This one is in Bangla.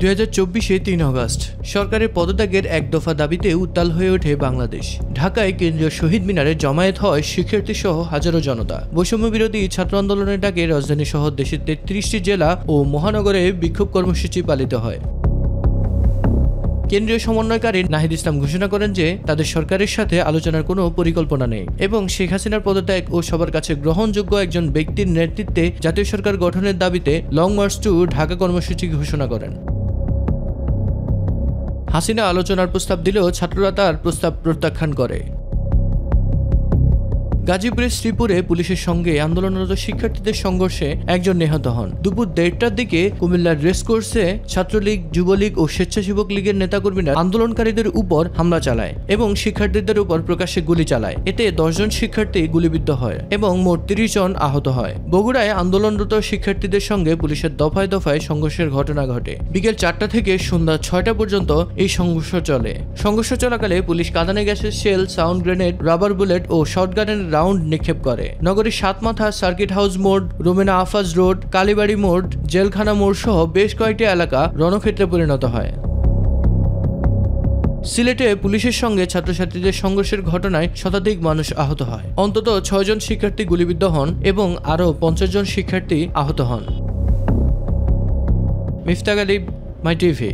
2024 3 আগস্ট সরকারের পদত্যাগের এক দফা দাবিতে উত্তাল হয়ে ওঠে বাংলাদেশ। ঢাকায় কেন্দ্রীয় শহীদ মিনারে জমায়েত হয় শিক্ষার্থী সহ হাজারো জনতা। বৈষম্য বিরোধী ছাত্র আন্দোলনের ডাকে রাজধানী সহ দেশের 33টি জেলা ও মহানগরে বিক্ষোভ কর্মসূচি পালিত হয়। কেন্দ্রীয় সমন্বয়কারী নাহিদ ইসলাম ঘোষণা করেন যে তাদের সরকারের সাথে আলোচনার কোনো পরিকল্পনা নেই এবং শেখ হাসিনার পদত্যাগ ও সবার কাছে গ্রহণযোগ্য একজন ব্যক্তির নেতৃত্বে জাতীয় সরকার গঠনের দাবিতে লং মার্চ টু ঢাকা কর্মসূচি ঘোষণা করেন। হাসিনা আলোচনার প্রস্তাব দিলেও ছাত্ররা তার প্রস্তাব প্রত্যাখ্যান করে। গাজীপুরের শ্রীপুরে পুলিশের সঙ্গে আন্দোলনরত শিক্ষার্থীদের সংঘর্ষে একজন নিহত হন। দুপুর 1:30টার দিকে কুমিল্লার রেসকোর্সে ছাত্রলীগ, যুবলীগ ও স্বেচ্ছাসেবক লীগের নেতাকর্মীরা আন্দোলনকারীদের উপর হামলা চালায় এবং শিক্ষার্থীদের উপর প্রকাশ্যে গুলি চালায়। এতে 10 জন শিক্ষার্থী গুলিবিদ্ধ হয় এবং মোট 30 জন আহত হয়। বগুড়ায় আন্দোলনরত শিক্ষার্থীদের সঙ্গে পুলিশের দফায় দফায় সংঘর্ষের ঘটনা ঘটে। বিকেল 4টা থেকে সন্ধ্যা 6টা পর্যন্ত এই সংঘর্ষ চলে। সংঘর্ষ চলাকালে পুলিশ কাঁদানে গ্যাসের shell, sound grenade, rubber bullet ও শটগানের রাউন্ড নিক্ষেপ করে। নগরীর সাতমাথা, সার্কিট হাউস মোড়, রোমেনা আফাজ রোড, কালীবাড়ি মোড়, জেলখানা মোড় সহ বেশ কয়েকটি এলাকা রণক্ষেত্রে পরিণত হয়। সিলেটে পুলিশের সঙ্গে ছাত্রছাত্রীদের সংঘর্ষের ঘটনায় শতাধিক মানুষ আহত হয়। অন্তত 6 জন শিক্ষার্থী গুলিবিদ্ধ হন এবং আরও 50 জন শিক্ষার্থী আহত হন। মিফতাক আলী, মাই টিভি।